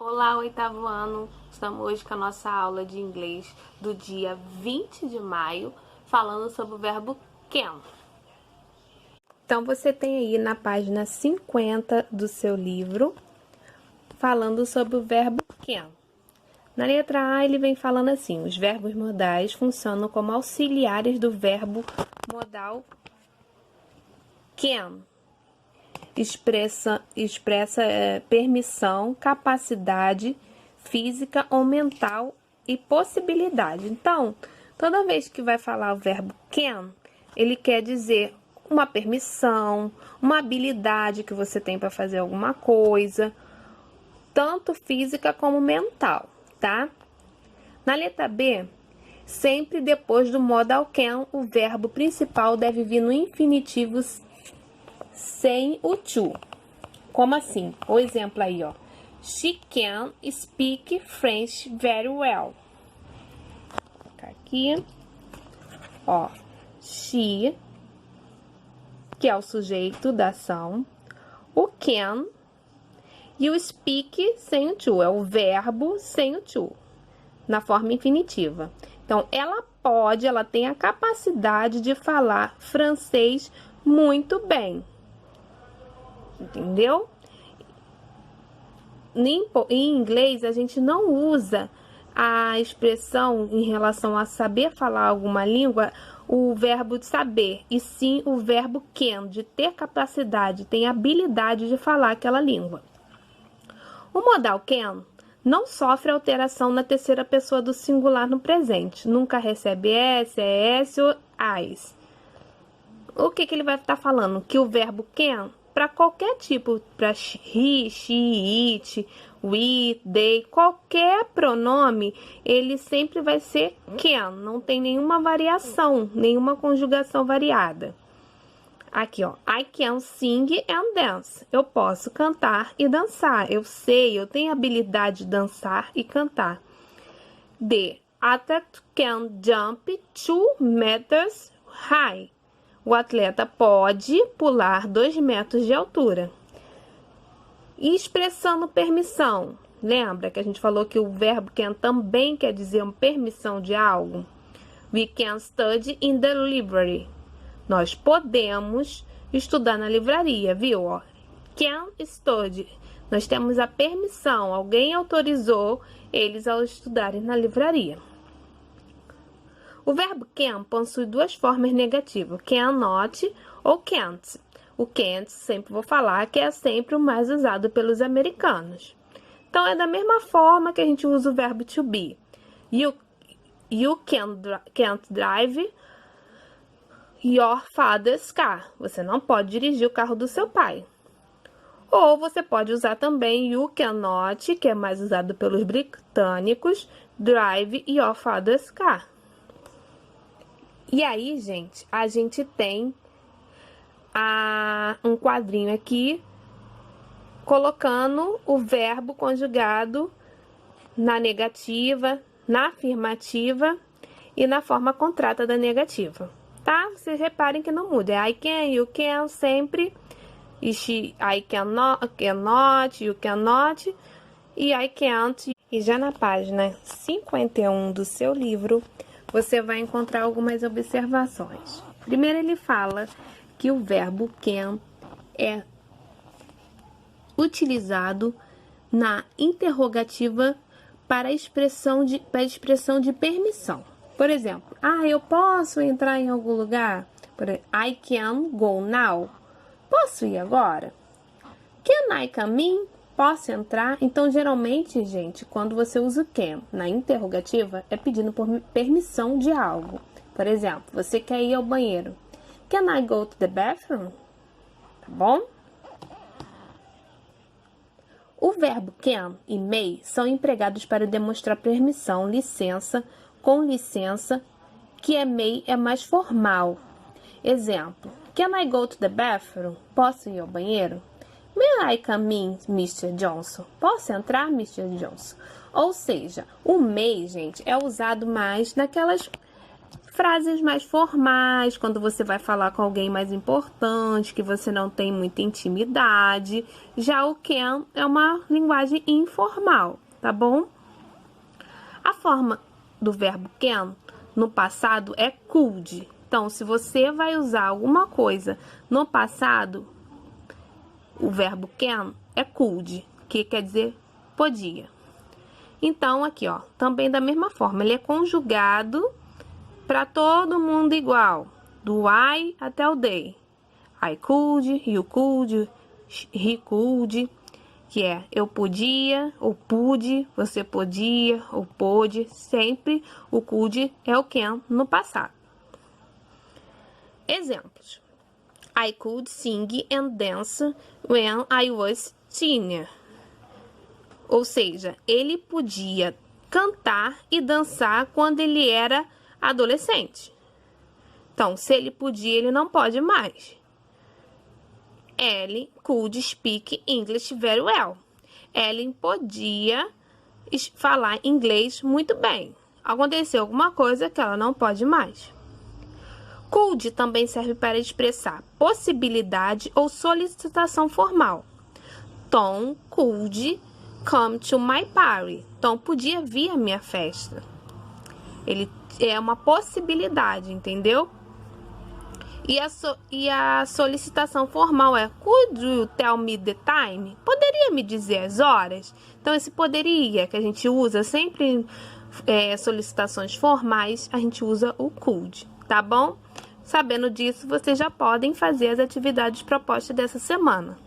Olá, oitavo ano! Estamos hoje com a nossa aula de inglês do dia 20 de maio, falando sobre o verbo can. Então, você tem aí na página 50 do seu livro, falando sobre o verbo can. Na letra A, ele vem falando assim: os verbos modais funcionam como auxiliares do verbo modal can. Expressa permissão, capacidade física ou mental e possibilidade. Então, toda vez que vai falar o verbo can, ele quer dizer uma permissão, uma habilidade que você tem para fazer alguma coisa, tanto física como mental, tá? Na letra B, sempre depois do modal can, o verbo principal deve vir no infinitivo sem o to. Como assim? O exemplo aí, ó. She can speak French very well. Vou colocar aqui. Ó. She, que é o sujeito da ação. O can e o speak sem o to. É o verbo sem o to. Na forma infinitiva. Então, ela tem a capacidade de falar francês muito bem. Entendeu? Em inglês, a gente não usa a expressão em relação a saber falar alguma língua, o verbo de saber, e sim o verbo can, de ter capacidade, tem habilidade de falar aquela língua. O modal can não sofre alteração na terceira pessoa do singular no presente, nunca recebe S, ES ou AS. O que ele vai estar falando? Que o verbo can, para qualquer tipo, para he, she, it, we, they, qualquer pronome, ele sempre vai ser can, não tem nenhuma variação, nenhuma conjugação variada. Aqui, ó, I can sing and dance. Eu posso cantar e dançar. Eu tenho habilidade de dançar e cantar. The athlete can jump 2 meters high. O atleta pode pular 2 metros de altura. E expressando permissão. Lembra que a gente falou que o verbo can também quer dizer uma permissão de algo? We can study in the library. Nós podemos estudar na livraria, viu? Ó, can study. Nós temos a permissão. Alguém autorizou eles a estudarem na livraria. O verbo can possui duas formas negativas, cannot ou can't. O can't, sempre vou falar, que é sempre o mais usado pelos americanos. Então, é da mesma forma que a gente usa o verbo to be. You can't drive your father's car. Você não pode dirigir o carro do seu pai. Ou você pode usar também you cannot, que é mais usado pelos britânicos, drive your father's car. E aí, gente, a gente tem um quadrinho aqui colocando o verbo conjugado na negativa, na afirmativa e na forma contrata da negativa, tá? Vocês reparem que não muda. É I can, you can, sempre. E I cannot, you cannot. E I can't. E já na página 51 do seu livro, você vai encontrar algumas observações. Primeiro, ele fala que o verbo can é utilizado na interrogativa para a expressão de permissão. Por exemplo, eu posso entrar em algum lugar? I can go now. Posso ir agora? Can I come in? Posso entrar? Então, geralmente, gente, quando você usa o can na interrogativa, é pedindo por permissão de algo. Por exemplo, você quer ir ao banheiro. Can I go to the bathroom? Tá bom? O verbo can e may são empregados para demonstrar permissão, licença, com licença, que may é mais formal. Exemplo, can I go to the bathroom? Posso ir ao banheiro? May I come in, Mr. Johnson? Posso entrar, Mr. Johnson? Ou seja, o may, gente, é usado mais naquelas Frases mais formais, quando você vai falar com alguém mais importante, que você não tem muita intimidade. Já o can é uma linguagem informal, tá bom? A forma do verbo can no passado é could. Então, se você vai usar alguma coisa no passado, o verbo can é could, que quer dizer podia. Então, aqui, ó, também da mesma forma, ele é conjugado para todo mundo igual, do I até o they. I could, you could, he could, que é eu podia, ou pude, você podia, ou pôde, sempre o could é o can no passado. Exemplos. I could sing and dance when I was teenager. Ou seja, ele podia cantar e dançar quando ele era adolescente. Então, se ele podia, ele não pode mais. Ellen could speak English very well. Ellen podia falar inglês muito bem. Aconteceu alguma coisa que ela não pode mais. Could também serve para expressar possibilidade ou solicitação formal. Tom could come to my party. Tom podia vir à minha festa. Ele é uma possibilidade, entendeu? E a solicitação formal é could you tell me the time? Poderia me dizer as horas? Então, esse poderia que a gente usa sempre em solicitações formais, a gente usa o could, tá bom? Sabendo disso, vocês já podem fazer as atividades propostas dessa semana.